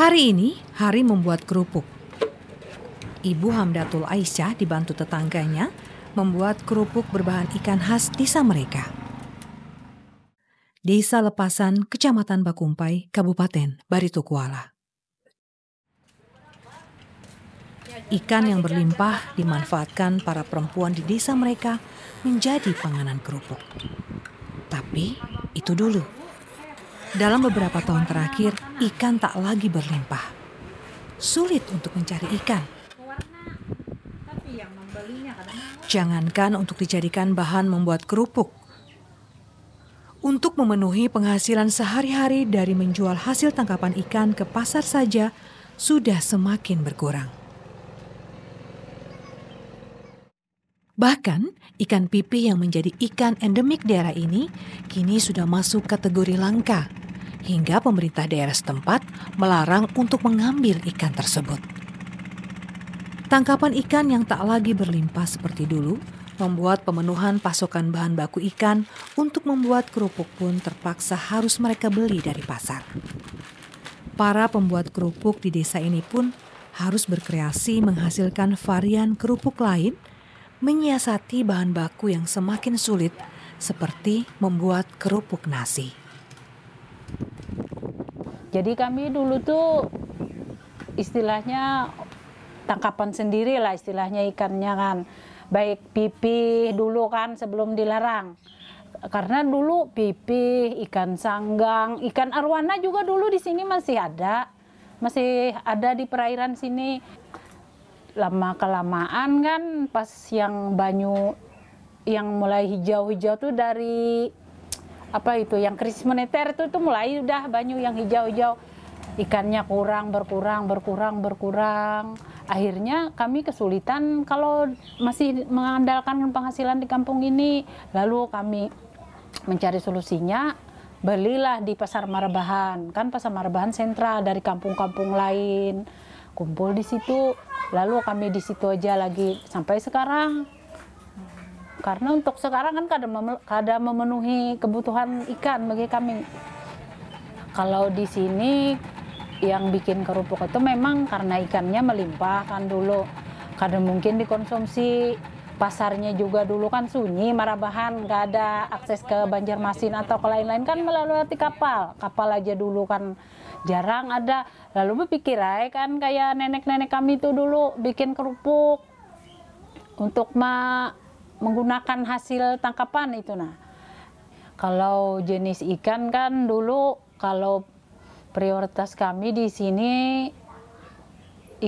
Hari ini, Hari membuat kerupuk. Ibu Hamdatul Aisyah dibantu tetangganya membuat kerupuk berbahan ikan khas desa mereka. Desa Lepasan, Kecamatan Bakumpai, Kabupaten Barito Kuala. Ikan yang berlimpah dimanfaatkan para perempuan di desa mereka menjadi panganan kerupuk. Tapi itu dulu. Dalam beberapa tahun terakhir, ikan tak lagi berlimpah. Sulit untuk mencari ikan. Jangankan untuk dijadikan bahan membuat kerupuk. Untuk memenuhi penghasilan sehari-hari dari menjual hasil tangkapan ikan ke pasar saja sudah semakin berkurang. Bahkan ikan pipih yang menjadi ikan endemik daerah ini kini sudah masuk kategori langka, hingga pemerintah daerah setempat melarang untuk mengambil ikan tersebut. Tangkapan ikan yang tak lagi berlimpah seperti dulu membuat pemenuhan pasokan bahan baku ikan untuk membuat kerupuk pun terpaksa harus mereka beli dari pasar. Para pembuat kerupuk di desa ini pun harus berkreasi menghasilkan varian kerupuk lain, menyiasati bahan baku yang semakin sulit seperti membuat kerupuk nasi. Jadi kami dulu tuh istilahnya tangkapan sendiri lah istilahnya ikannya kan. Baik pipih dulu kan sebelum dilarang. Karena dulu pipih, ikan sanggang, ikan arwana juga dulu di sini masih ada. Masih ada di perairan sini. Lama-kelamaan kan pas yang banyu yang mulai hijau-hijau tuh dari yang krisis moneter itu mulai udah banyu yang hijau-hijau, ikannya berkurang. Akhirnya kami kesulitan kalau masih mengandalkan penghasilan di kampung ini. Lalu kami mencari solusinya, belilah di Pasar Marabahan. Kan Pasar Marabahan sentral dari kampung-kampung lain. Kumpul di situ, lalu kami di situ aja lagi sampai sekarang. Karena untuk sekarang kan kada memenuhi kebutuhan ikan bagi kami. Kalau di sini yang bikin kerupuk itu memang karena ikannya melimpah kan dulu. Kada mungkin dikonsumsi. Pasarnya juga dulu kan sunyi, Marabahan, nggak ada akses ke Banjarmasin atau ke lain-lain kan melalui kapal. Kapal aja dulu kan jarang ada. Lalu berpikir kan kayak nenek-nenek kami itu dulu bikin kerupuk untuk menggunakan hasil tangkapan itu. Nah, kalau jenis ikan kan dulu kalau prioritas kami di sini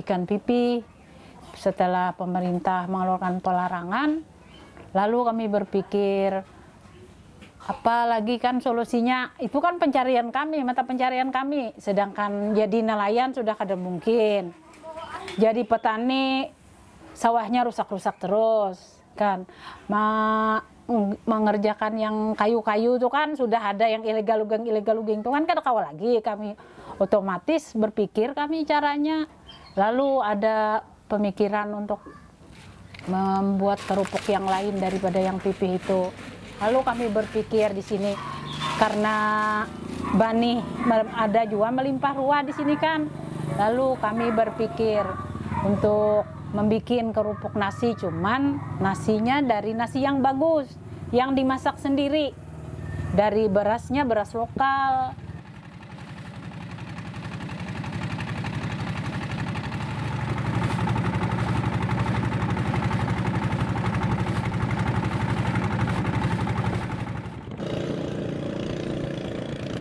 ikan pipih. Setelah pemerintah mengeluarkan pelarangan, lalu kami berpikir apalagi kan solusinya, itu kan pencarian kami, mata pencarian kami. Sedangkan jadi nelayan sudah kada mungkin. Jadi petani sawahnya rusak-rusak terus kan. Mengerjakan yang kayu-kayu itu kan sudah ada yang ilegal luging itu kan kada kawal lagi. Kami otomatis berpikir kami caranya. Lalu ada pemikiran untuk membuat kerupuk yang lain daripada yang pipih itu. Lalu kami berpikir di sini karena bani ada juga melimpah ruah di sini kan. Lalu kami berpikir untuk membuat kerupuk nasi, cuman nasinya dari nasi yang bagus, yang dimasak sendiri. Dari berasnya beras lokal.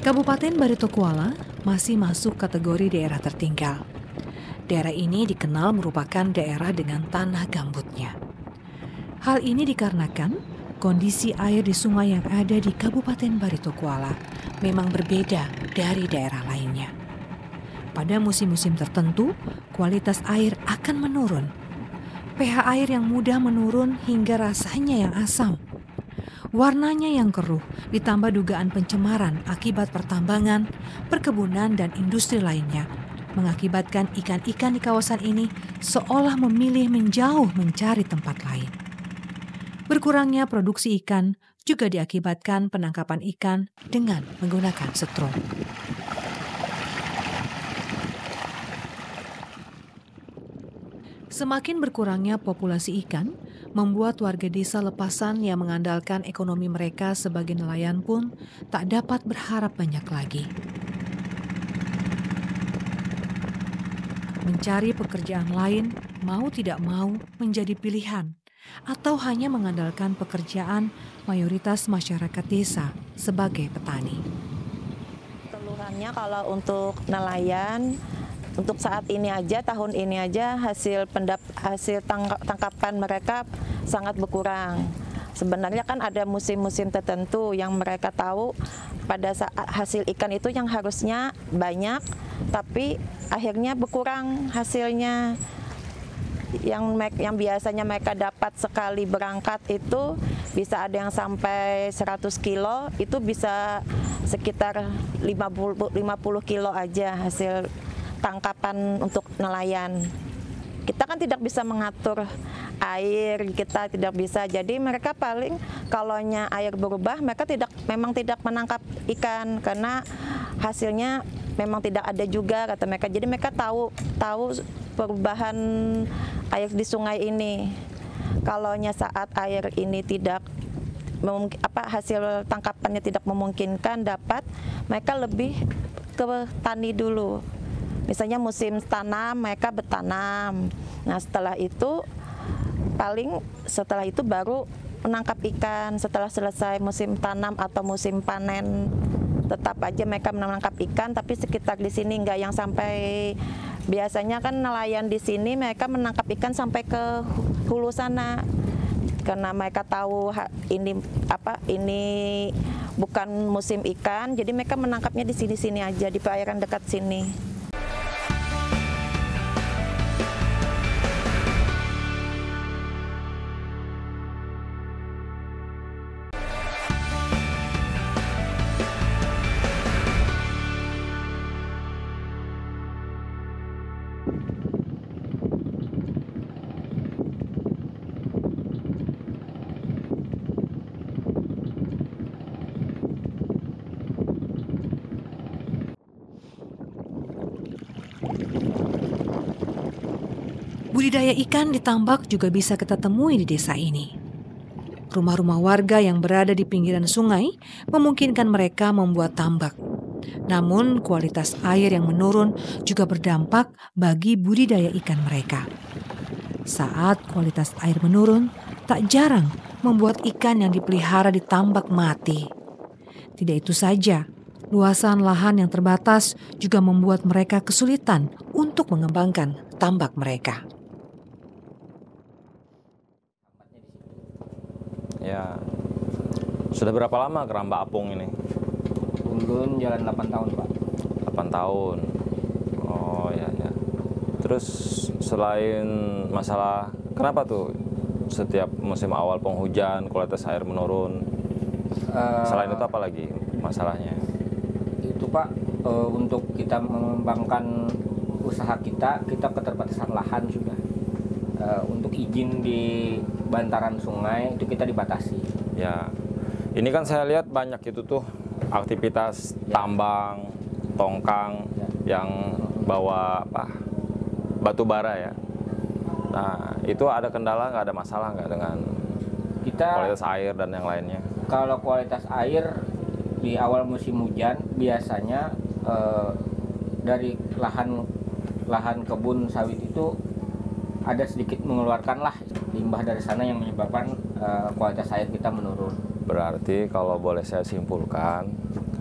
Kabupaten Barito Kuala masih masuk kategori daerah tertinggal. Daerah ini dikenal merupakan daerah dengan tanah gambutnya. Hal ini dikarenakan kondisi air di sungai yang ada di Kabupaten Barito Kuala memang berbeda dari daerah lainnya. Pada musim-musim tertentu, kualitas air akan menurun. pH air yang mudah menurun hingga rasanya yang asam. Warnanya yang keruh, ditambah dugaan pencemaran akibat pertambangan, perkebunan, dan industri lainnya, mengakibatkan ikan-ikan di kawasan ini seolah memilih menjauh mencari tempat lain. Berkurangnya produksi ikan juga diakibatkan penangkapan ikan dengan menggunakan setrum. Semakin berkurangnya populasi ikan, membuat warga desa Lepasan yang mengandalkan ekonomi mereka sebagai nelayan pun tak dapat berharap banyak lagi. Mencari pekerjaan lain mau tidak mau menjadi pilihan, atau hanya mengandalkan pekerjaan mayoritas masyarakat desa sebagai petani. Keluhannya kalau untuk nelayan, untuk saat ini aja, tahun ini aja hasil tangkapan mereka sangat berkurang. Sebenarnya kan ada musim-musim tertentu yang mereka tahu pada saat hasil ikan itu yang harusnya banyak, tapi akhirnya berkurang hasilnya. Yang biasanya mereka dapat sekali berangkat itu bisa ada yang sampai 100 kilo, itu bisa sekitar 50 kilo aja hasil tangkapan untuk nelayan. Kita kan tidak bisa mengatur air, kita tidak bisa. Jadi mereka paling kalaunya air berubah, mereka memang tidak menangkap ikan karena hasilnya memang tidak ada juga kata mereka. Jadi mereka tahu perubahan air di sungai ini. Kalaunya saat air ini tidak hasil tangkapannya tidak memungkinkan dapat, mereka lebih ke tani dulu. Misalnya musim tanam, mereka bertanam. Nah setelah itu baru menangkap ikan. Setelah selesai musim tanam atau musim panen, tetap aja mereka menangkap ikan. Tapi sekitar di sini enggak yang sampai, biasanya kan nelayan di sini mereka menangkap ikan sampai ke hulu sana. Karena mereka tahu ini bukan musim ikan, jadi mereka menangkapnya di sini-sini aja, di perairan dekat sini. Budidaya ikan di tambak juga bisa kita temui di desa ini. Rumah-rumah warga yang berada di pinggiran sungai memungkinkan mereka membuat tambak. Namun kualitas air yang menurun juga berdampak bagi budidaya ikan mereka. Saat kualitas air menurun, tak jarang membuat ikan yang dipelihara di tambak mati. Tidak itu saja, luasan lahan yang terbatas juga membuat mereka kesulitan untuk mengembangkan tambak mereka. Ya, sudah berapa lama keramba apung ini? Ulun jalan 8 tahun, Pak. 8 tahun. Oh ya. Terus selain masalah, kenapa tuh setiap musim awal penghujan kualitas air menurun? Selain itu apa lagi masalahnya? Itu Pak, untuk kita mengembangkan usaha kita keterbatasan lahan sudah. Untuk izin di bantaran sungai itu kita dibatasi. Ya, ini kan saya lihat banyak itu tuh aktivitas tambang, tongkang yang bawa batu bara ya. Nah, itu ada kendala nggak, ada masalah nggak dengan kualitas air dan yang lainnya? Kalau kualitas air di awal musim hujan biasanya dari lahan kebun sawit itu ada sedikit mengeluarkan limbah dari sana yang menyebabkan kualitas air kita menurun. Berarti kalau boleh saya simpulkan,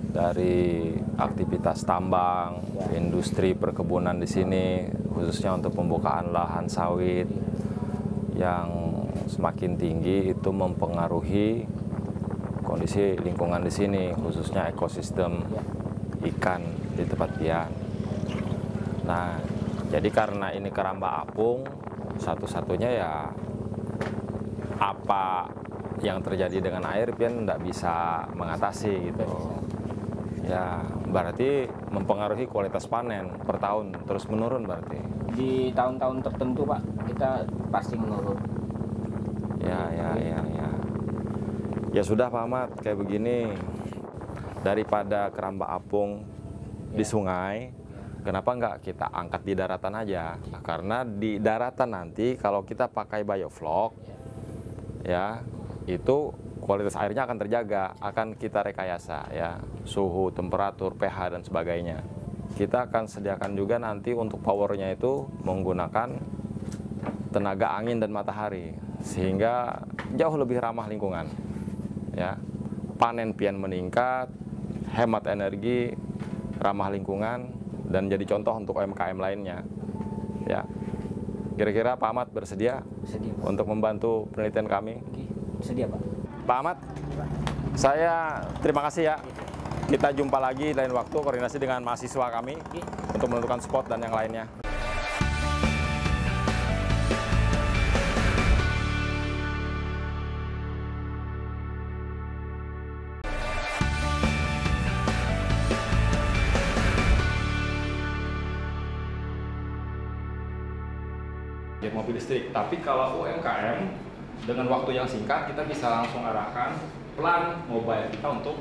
dari aktivitas tambang, industri perkebunan di sini, khususnya untuk pembukaan lahan sawit yang semakin tinggi, itu mempengaruhi kondisi lingkungan di sini, khususnya ekosistem ikan di tempat pian. Nah, jadi karena ini keramba apung, satu-satunya ya apa yang terjadi dengan air pian tidak bisa mengatasi gitu. Ya, berarti mempengaruhi kualitas panen per tahun terus menurun berarti. Di tahun-tahun tertentu Pak, kita pasti menurun. Ya. Ya sudah Pak Ahmad, kayak begini, daripada keramba apung di sungai, kenapa nggak kita angkat di daratan aja? Karena di daratan nanti kalau kita pakai bioflok, ya itu kualitas airnya akan terjaga, akan kita rekayasa ya, suhu, temperatur, pH dan sebagainya. Kita akan sediakan juga nanti untuk powernya itu menggunakan tenaga angin dan matahari, sehingga jauh lebih ramah lingkungan. Ya, panen pian meningkat, hemat energi, ramah lingkungan, dan jadi contoh untuk UMKM lainnya. Ya, kira-kira Pak Ahmad bersedia untuk membantu penelitian kami? Sedia, Pak. Pak Ahmad, saya terima kasih ya. Kita jumpa lagi lain waktu, koordinasi dengan mahasiswa kami untuk menentukan spot dan yang lainnya. Mobil listrik, tapi kalau UMKM dengan waktu yang singkat kita bisa langsung arahkan plan mobile kita untuk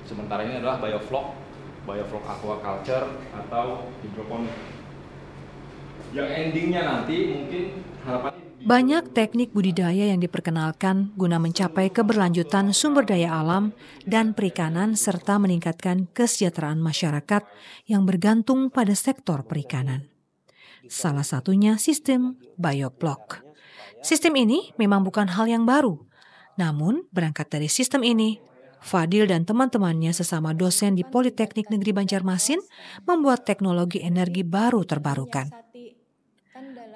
sementara ini adalah bioflok aquaculture atau hidroponik. Yang endingnya nanti mungkin harapannya banyak teknik budidaya yang diperkenalkan guna mencapai keberlanjutan sumber daya alam dan perikanan serta meningkatkan kesejahteraan masyarakat yang bergantung pada sektor perikanan. Salah satunya sistem bioflok. Sistem ini memang bukan hal yang baru. Namun, berangkat dari sistem ini, Fadil dan teman-temannya sesama dosen di Politeknik Negeri Banjarmasin membuat teknologi energi baru terbarukan.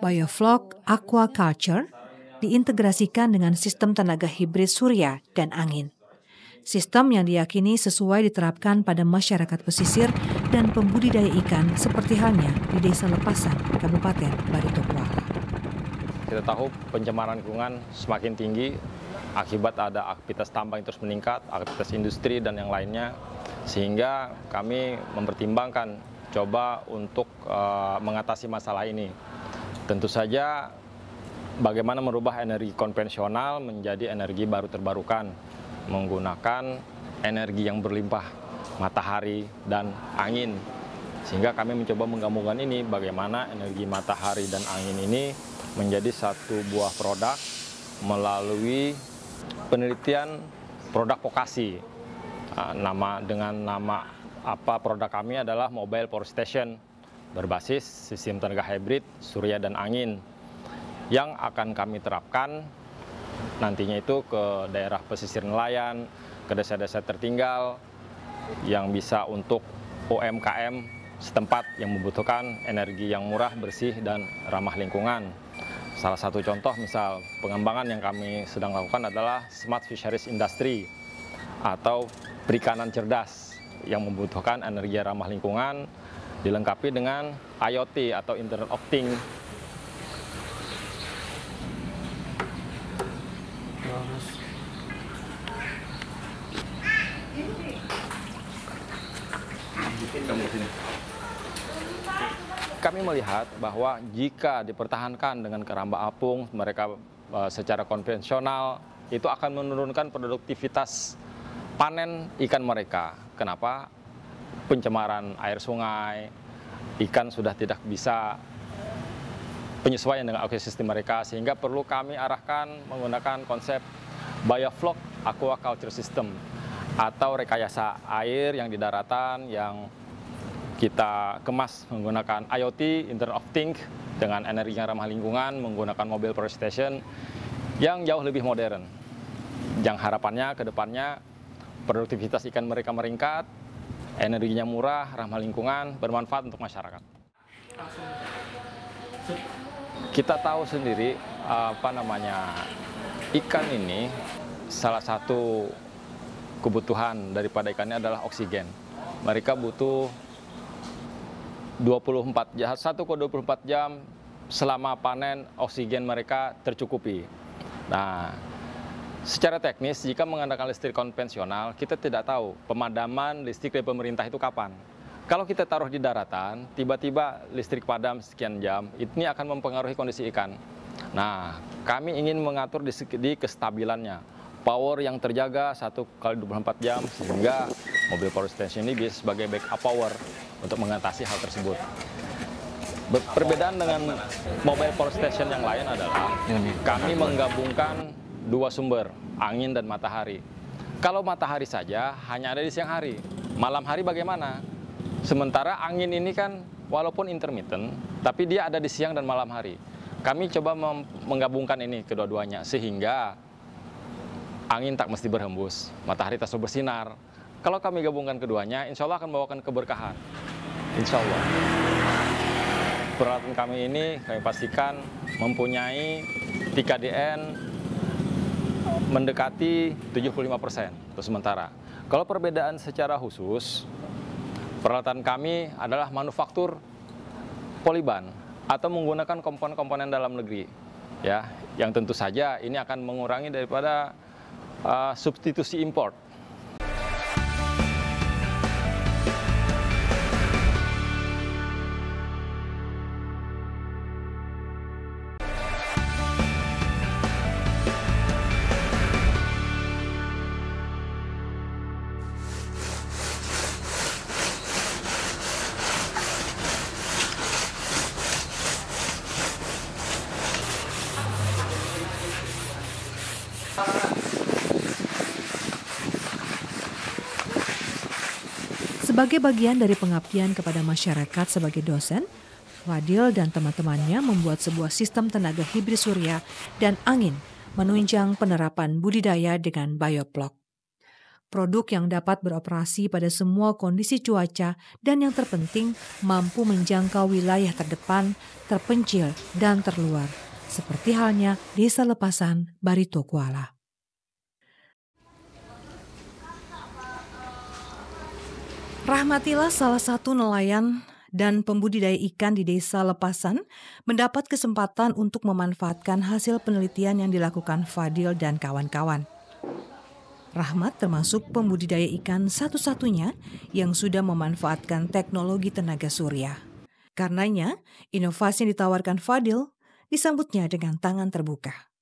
Bioflok aquaculture diintegrasikan dengan sistem tenaga hibrid surya dan angin. Sistem yang diyakini sesuai diterapkan pada masyarakat pesisir dan pembudidaya ikan seperti halnya di Desa Lepasan, Kabupaten Baritokuala. kita tahu pencemaran lingkungan semakin tinggi akibat ada aktivitas tambang yang terus meningkat, aktivitas industri dan yang lainnya, sehingga kami mempertimbangkan coba untuk mengatasi masalah ini. Tentu saja bagaimana merubah energi konvensional menjadi energi baru terbarukan menggunakan energi yang berlimpah, matahari dan angin. Sehingga kami mencoba menggabungkan ini, bagaimana energi matahari dan angin ini menjadi satu buah produk melalui penelitian produk vokasi. Dengan nama produk kami adalah Mobile Power Station berbasis sistem tenaga hibrid surya dan angin yang akan kami terapkan nantinya itu ke daerah pesisir nelayan, ke desa-desa tertinggal yang bisa untuk UMKM setempat yang membutuhkan energi yang murah, bersih, dan ramah lingkungan. Salah satu contoh misal pengembangan yang kami sedang lakukan adalah Smart Fisheries Industry atau perikanan cerdas yang membutuhkan energi ramah lingkungan dilengkapi dengan IoT atau Internet of Things. Kami melihat bahwa jika dipertahankan dengan keramba apung mereka secara konvensional itu akan menurunkan produktivitas panen ikan mereka. Kenapa? Pencemaran air sungai, ikan sudah tidak bisa penyesuaian dengan ekosistem mereka, sehingga perlu kami arahkan menggunakan konsep bioflok aquaculture system atau rekayasa air yang di daratan yang kita kemas menggunakan IoT, Internet of Things, dengan energi yang ramah lingkungan, menggunakan mobile power station yang jauh lebih modern. Yang harapannya ke depannya produktivitas ikan mereka meningkat, energinya murah, ramah lingkungan, bermanfaat untuk masyarakat. Kita tahu sendiri ikan ini salah satu kebutuhan daripada ikannya adalah oksigen. Mereka butuh 1 ke 24 jam selama panen oksigen mereka tercukupi. Nah, secara teknis jika mengandalkan listrik konvensional kita tidak tahu pemadaman listrik dari pemerintah itu kapan. Kalau kita taruh di daratan, tiba-tiba listrik padam sekian jam, ini akan mempengaruhi kondisi ikan. Nah, kami ingin mengatur di kestabilannya. Power yang terjaga 1 kali 24 jam sehingga mobil power station ini bisa sebagai backup power untuk mengatasi hal tersebut. Perbedaan dengan mobile power station yang lain adalah kami menggabungkan dua sumber, angin dan matahari. Kalau matahari saja hanya ada di siang hari, malam hari bagaimana? Sementara angin ini kan walaupun intermittent, tapi dia ada di siang dan malam hari. Kami coba menggabungkan ini kedua-duanya sehingga angin tak mesti berhembus, matahari tak selalu bersinar. Kalau kami gabungkan keduanya, insya Allah akan membawakan keberkahan. Insya Allah. Peralatan kami ini kami pastikan mempunyai TKDN mendekati 75% untuk sementara. Kalau perbedaan secara khusus, peralatan kami adalah manufaktur poliban atau menggunakan komponen-komponen dalam negeri, ya, yang tentu saja ini akan mengurangi daripada substitusi import. Sebagai bagian dari pengabdian kepada masyarakat sebagai dosen, Fadil dan teman-temannya membuat sebuah sistem tenaga hibrid surya dan angin menunjang penerapan budidaya dengan bioblok. Produk yang dapat beroperasi pada semua kondisi cuaca dan yang terpenting mampu menjangkau wilayah terdepan, terpencil, dan terluar, seperti halnya Desa Lepasan, Barito Kuala. Rahmatillah, salah satu nelayan dan pembudidaya ikan di Desa Lepasan, mendapat kesempatan untuk memanfaatkan hasil penelitian yang dilakukan Fadil dan kawan-kawan. Rahmat termasuk pembudidaya ikan satu-satunya yang sudah memanfaatkan teknologi tenaga surya. Karenanya, inovasi yang ditawarkan Fadil disambutnya dengan tangan terbuka.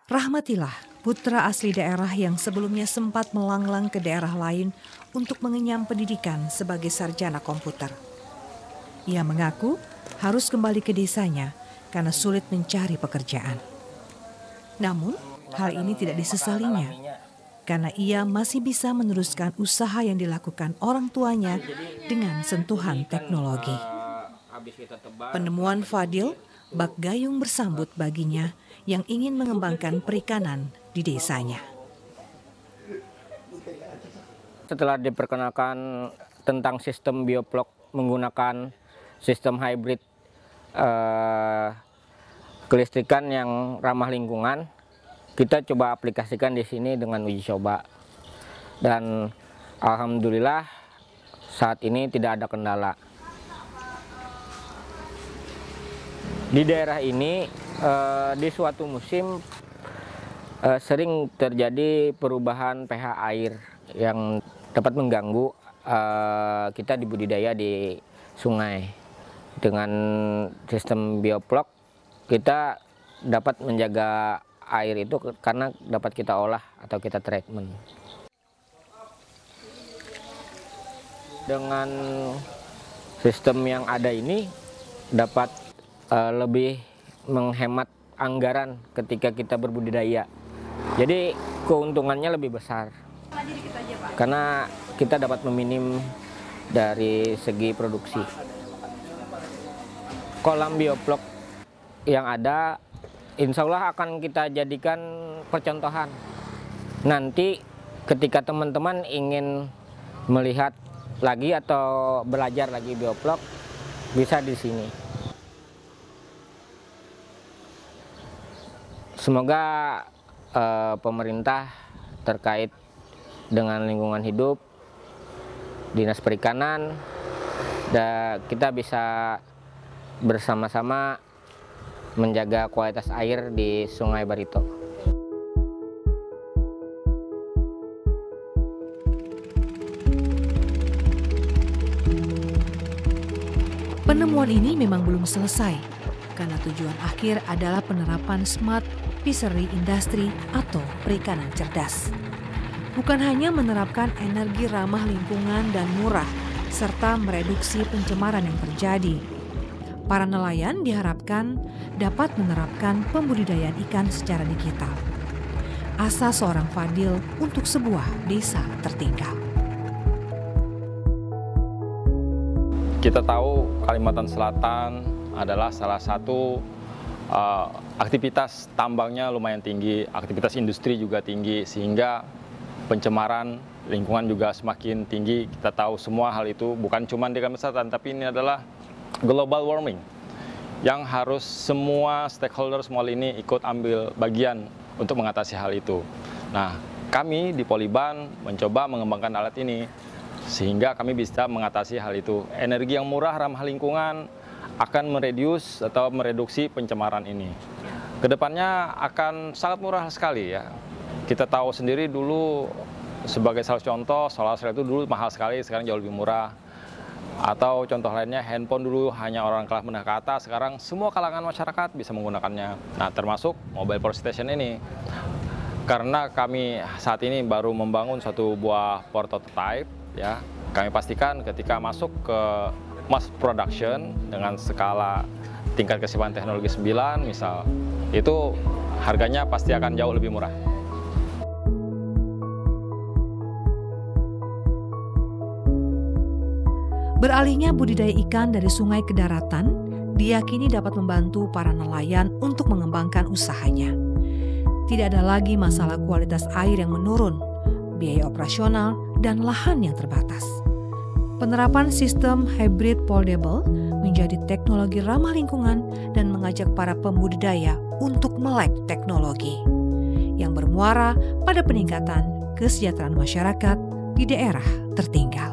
Rahmatillah, putra asli daerah yang sebelumnya sempat melanglang ke daerah lain untuk mengenyam pendidikan sebagai sarjana komputer. Ia mengaku harus kembali ke desanya karena sulit mencari pekerjaan. Namun, hal ini tidak disesalinya karena ia masih bisa meneruskan usaha yang dilakukan orang tuanya dengan sentuhan teknologi. Penemuan Fadil bak gayung bersambut baginya yang ingin mengembangkan perikanan di desanya. Setelah diperkenalkan tentang sistem bioblok menggunakan sistem hybrid kelistrikan yang ramah lingkungan, kita coba aplikasikan di sini dengan uji coba. Dan alhamdulillah saat ini tidak ada kendala. Di daerah ini di suatu musim sering terjadi perubahan pH air yang dapat mengganggu kita di budidaya di sungai. Dengan sistem bioblok kita dapat menjaga air itu karena dapat kita olah atau kita treatment. Dengan sistem yang ada ini dapat lebih menghemat anggaran ketika kita berbudidaya. Jadi keuntungannya lebih besar. Karena kita dapat meminim dari segi produksi. Kolam bioblok yang ada insya Allah akan kita jadikan percontohan. Nanti ketika teman-teman ingin melihat lagi atau belajar lagi bioblok, bisa di sini. Semoga pemerintah terkait dengan lingkungan hidup, Dinas Perikanan, dan kita bisa bersama-sama menjaga kualitas air di Sungai Barito. Penemuan ini memang belum selesai, karena tujuan akhir adalah penerapan smart fishery industry atau perikanan cerdas. Bukan hanya menerapkan energi ramah lingkungan dan murah serta mereduksi pencemaran yang terjadi. Para nelayan diharapkan dapat menerapkan pembudidayaan ikan secara digital. Asa seorang Fadil untuk sebuah desa tertinggal. Kita tahu Kalimantan Selatan adalah salah satu aktivitas tambangnya lumayan tinggi, aktivitas industri juga tinggi, sehingga pencemaran lingkungan juga semakin tinggi. Kita tahu semua hal itu bukan cuma di Kalimantan Selatan, tapi ini adalah global warming yang harus semua stakeholder semua ini ikut ambil bagian untuk mengatasi hal itu. Nah, kami di Poliban mencoba mengembangkan alat ini sehingga kami bisa mengatasi hal itu. Energi yang murah, ramah lingkungan akan mereduksi pencemaran ini. Kedepannya akan sangat murah sekali ya. Kita tahu sendiri dulu sebagai salah contoh, solar cell itu dulu mahal sekali, sekarang jauh lebih murah. Atau contoh lainnya, handphone dulu hanya orang kelas menengah ke atas, sekarang semua kalangan masyarakat bisa menggunakannya. Nah, termasuk mobile power station ini. Karena kami saat ini baru membangun satu buah prototype, ya, kami pastikan ketika masuk ke mass production dengan skala tingkat kesiapan teknologi 9 misal, itu harganya pasti akan jauh lebih murah. Beralihnya budidaya ikan dari sungai ke daratan diyakini dapat membantu para nelayan untuk mengembangkan usahanya. Tidak ada lagi masalah kualitas air yang menurun, biaya operasional, dan lahan yang terbatas. Penerapan sistem hybrid foldable menjadi teknologi ramah lingkungan dan mengajak para pembudidaya untuk melek teknologi yang bermuara pada peningkatan kesejahteraan masyarakat di daerah tertinggal.